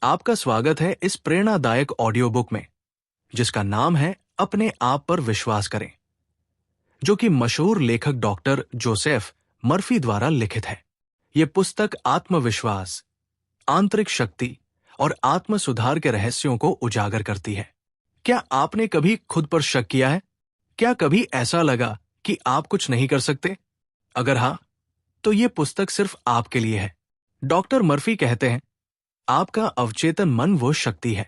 आपका स्वागत है इस प्रेरणादायक ऑडियो बुक में, जिसका नाम है अपने आप पर विश्वास करें, जो कि मशहूर लेखक डॉक्टर जोसेफ मर्फी द्वारा लिखित है। यह पुस्तक आत्मविश्वास, आंतरिक शक्ति और आत्म सुधार के रहस्यों को उजागर करती है। क्या आपने कभी खुद पर शक किया है? क्या कभी ऐसा लगा कि आप कुछ नहीं कर सकते? अगर हाँ, तो यह पुस्तक सिर्फ आपके लिए है। डॉक्टर मर्फी कहते हैं, आपका अवचेतन मन वो शक्ति है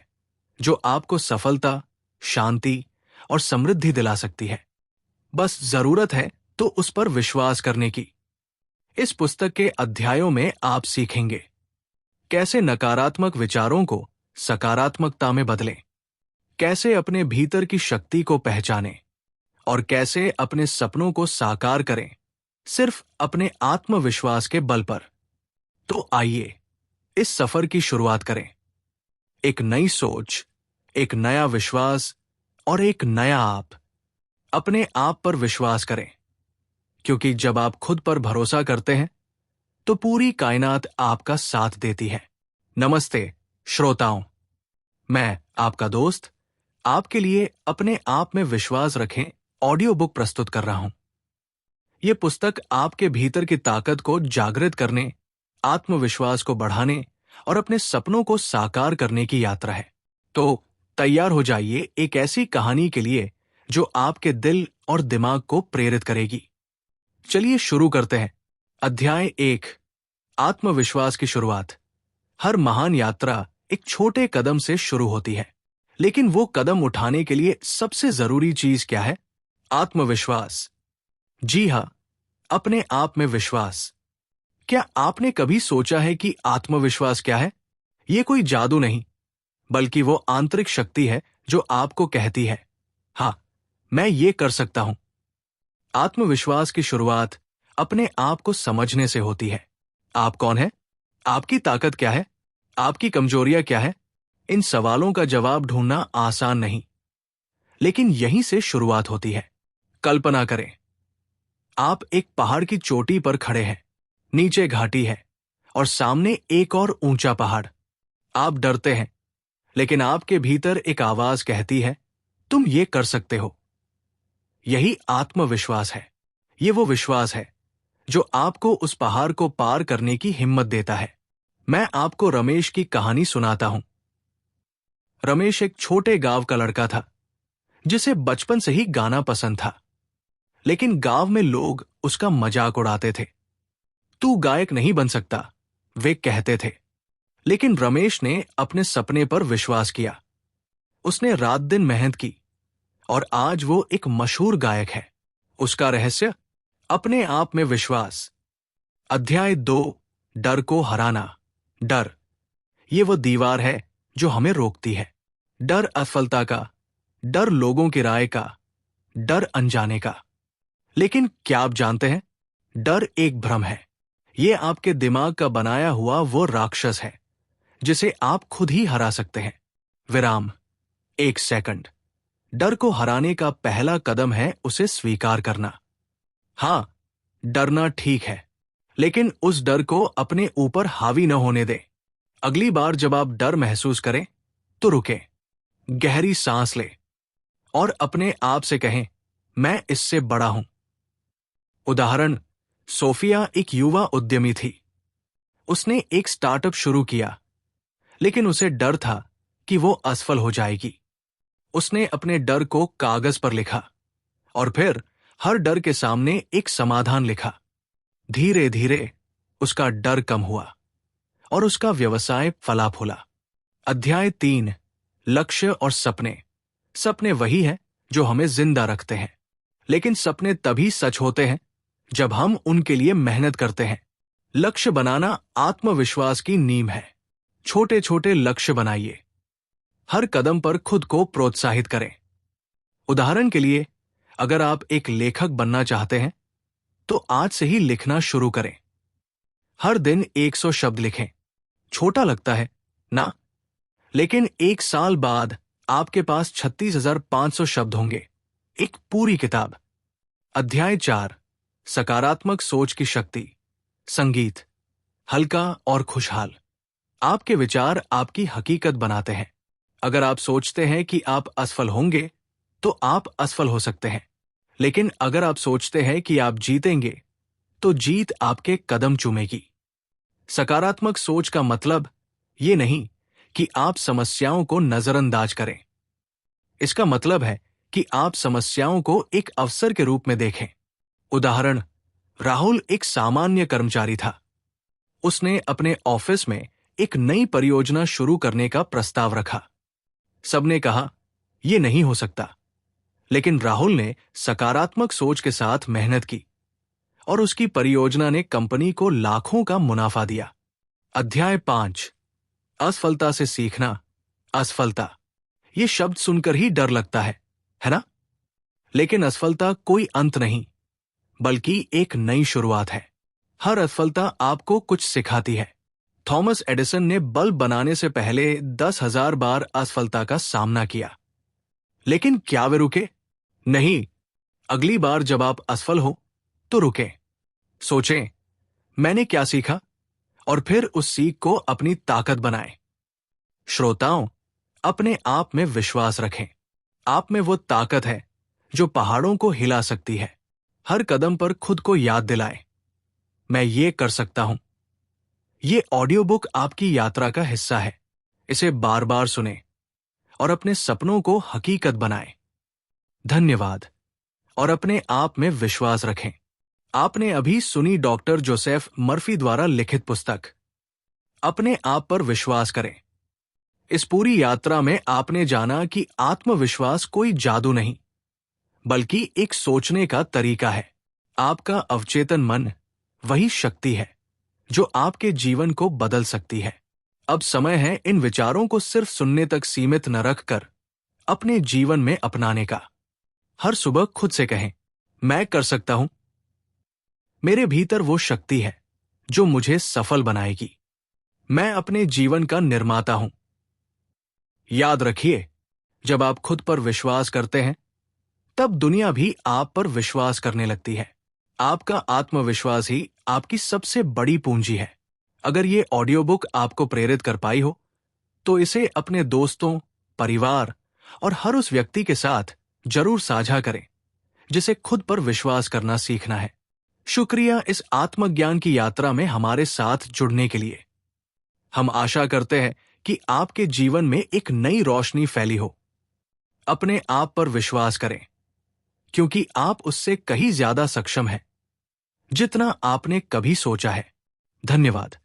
जो आपको सफलता, शांति और समृद्धि दिला सकती है। बस जरूरत है तो उस पर विश्वास करने की। इस पुस्तक के अध्यायों में आप सीखेंगे कैसे नकारात्मक विचारों को सकारात्मकता में बदलें, कैसे अपने भीतर की शक्ति को पहचानें और कैसे अपने सपनों को साकार करें सिर्फ अपने आत्मविश्वास के बल पर। तो आइए इस सफर की शुरुआत करें। एक नई सोच, एक नया विश्वास और एक नया आप। अपने आप पर विश्वास करें, क्योंकि जब आप खुद पर भरोसा करते हैं तो पूरी कायनात आपका साथ देती है। नमस्ते श्रोताओं, मैं आपका दोस्त आपके लिए अपने आप में विश्वास रखें ऑडियो बुक प्रस्तुत कर रहा हूं। यह पुस्तक आपके भीतर की ताकत को जागृत करने, आत्मविश्वास को बढ़ाने और अपने सपनों को साकार करने की यात्रा है। तो तैयार हो जाइए एक ऐसी कहानी के लिए जो आपके दिल और दिमाग को प्रेरित करेगी। चलिए शुरू करते हैं। अध्याय 1, आत्मविश्वास की शुरुआत। हर महान यात्रा एक छोटे कदम से शुरू होती है, लेकिन वो कदम उठाने के लिए सबसे जरूरी चीज क्या है? आत्मविश्वास। जी हां, अपने आप में विश्वास। क्या आपने कभी सोचा है कि आत्मविश्वास क्या है? यह कोई जादू नहीं, बल्कि वो आंतरिक शक्ति है जो आपको कहती है, हां, मैं ये कर सकता हूं। आत्मविश्वास की शुरुआत अपने आप को समझने से होती है। आप कौन हैं? आपकी ताकत क्या है? आपकी कमजोरियां क्या है? इन सवालों का जवाब ढूंढना आसान नहीं, लेकिन यहीं से शुरुआत होती है। कल्पना करें, आप एक पहाड़ की चोटी पर खड़े हैं। नीचे घाटी है और सामने एक और ऊंचा पहाड़। आप डरते हैं, लेकिन आपके भीतर एक आवाज कहती है, तुम ये कर सकते हो। यही आत्मविश्वास है। ये वो विश्वास है जो आपको उस पहाड़ को पार करने की हिम्मत देता है। मैं आपको रमेश की कहानी सुनाता हूं। रमेश एक छोटे गांव का लड़का था, जिसे बचपन से ही गाना पसंद था, लेकिन गांव में लोग उसका मजाक उड़ाते थे। तू गायक नहीं बन सकता, वे कहते थे। लेकिन रमेश ने अपने सपने पर विश्वास किया। उसने रात दिन मेहनत की और आज वो एक मशहूर गायक है। उसका रहस्य? अपने आप में विश्वास। अध्याय 2, डर को हराना। डर, ये वो दीवार है जो हमें रोकती है। डर असफलता का, डर लोगों की राय का, डर अनजाने का। लेकिन क्या आप जानते हैं, डर एक भ्रम है। यह आपके दिमाग का बनाया हुआ वो राक्षस है जिसे आप खुद ही हरा सकते हैं। विराम, 1 सेकंड। डर को हराने का पहला कदम है उसे स्वीकार करना। हां, डरना ठीक है, लेकिन उस डर को अपने ऊपर हावी न होने दें। अगली बार जब आप डर महसूस करें तो रुकें, गहरी सांस लें और अपने आप से कहें, मैं इससे बड़ा हूं। उदाहरण, सोफिया एक युवा उद्यमी थी। उसने एक स्टार्टअप शुरू किया, लेकिन उसे डर था कि वो असफल हो जाएगी। उसने अपने डर को कागज पर लिखा और फिर हर डर के सामने एक समाधान लिखा। धीरे धीरे उसका डर कम हुआ और उसका व्यवसाय फला फूला। अध्याय 3, लक्ष्य और सपने। सपने वही है जो हमें जिंदा रखते हैं, लेकिन सपने तभी सच होते हैं जब हम उनके लिए मेहनत करते हैं। लक्ष्य बनाना आत्मविश्वास की नींव है। छोटे छोटे लक्ष्य बनाइए। हर कदम पर खुद को प्रोत्साहित करें। उदाहरण के लिए, अगर आप एक लेखक बनना चाहते हैं तो आज से ही लिखना शुरू करें। हर दिन 100 शब्द लिखें। छोटा लगता है ना? लेकिन 1 साल बाद आपके पास 36,500 शब्द होंगे, एक पूरी किताब। अध्याय 4, सकारात्मक सोच की शक्ति। संगीत, हल्का और खुशहाल। आपके विचार आपकी हकीकत बनाते हैं। अगर आप सोचते हैं कि आप असफल होंगे, तो आप असफल हो सकते हैं। लेकिन अगर आप सोचते हैं कि आप जीतेंगे, तो जीत आपके कदम चूमेगी। सकारात्मक सोच का मतलब ये नहीं कि आप समस्याओं को नजरअंदाज करें। इसका मतलब है कि आप समस्याओं को एक अवसर के रूप में देखें। उदाहरण, राहुल एक सामान्य कर्मचारी था। उसने अपने ऑफिस में एक नई परियोजना शुरू करने का प्रस्ताव रखा। सबने कहा, यह नहीं हो सकता। लेकिन राहुल ने सकारात्मक सोच के साथ मेहनत की और उसकी परियोजना ने कंपनी को लाखों का मुनाफा दिया। अध्याय 5, असफलता से सीखना। असफलता, ये शब्द सुनकर ही डर लगता है ना? लेकिन असफलता कोई अंत नहीं, बल्कि एक नई शुरुआत है। हर असफलता आपको कुछ सिखाती है। थॉमस एडिसन ने बल्ब बनाने से पहले 10,000 बार असफलता का सामना किया। लेकिन क्या वे रुके? नहीं। अगली बार जब आप असफल हो, तो रुकें। सोचें, मैंने क्या सीखा? और फिर उस सीख को अपनी ताकत बनाएं। श्रोताओं, अपने आप में विश्वास रखें। आप में वो ताकत है जो पहाड़ों को हिला सकती है। हर कदम पर खुद को याद दिलाएं, मैं ये कर सकता हूं। ये ऑडियो बुक आपकी यात्रा का हिस्सा है। इसे बार बार सुनें और अपने सपनों को हकीकत बनाएं। धन्यवाद और अपने आप में विश्वास रखें। आपने अभी सुनी डॉक्टर जोसेफ मर्फी द्वारा लिखित पुस्तक अपने आप पर विश्वास करें। इस पूरी यात्रा में आपने जाना कि आत्मविश्वास कोई जादू नहीं, बल्कि एक सोचने का तरीका है। आपका अवचेतन मन वही शक्ति है जो आपके जीवन को बदल सकती है। अब समय है इन विचारों को सिर्फ सुनने तक सीमित न रखकर अपने जीवन में अपनाने का। हर सुबह खुद से कहें, मैं कर सकता हूं। मेरे भीतर वो शक्ति है जो मुझे सफल बनाएगी। मैं अपने जीवन का निर्माता हूं। याद रखिए, जब आप खुद पर विश्वास करते हैं, तब दुनिया भी आप पर विश्वास करने लगती है। आपका आत्मविश्वास ही आपकी सबसे बड़ी पूंजी है। अगर ये ऑडियो बुक आपको प्रेरित कर पाई हो, तो इसे अपने दोस्तों, परिवार और हर उस व्यक्ति के साथ जरूर साझा करें जिसे खुद पर विश्वास करना सीखना है। शुक्रिया इस आत्मज्ञान की यात्रा में हमारे साथ जुड़ने के लिए। हम आशा करते हैं कि आपके जीवन में एक नई रोशनी फैली हो। अपने आप पर विश्वास करें, क्योंकि आप उससे कहीं ज्यादा सक्षम हैं जितना आपने कभी सोचा है। धन्यवाद।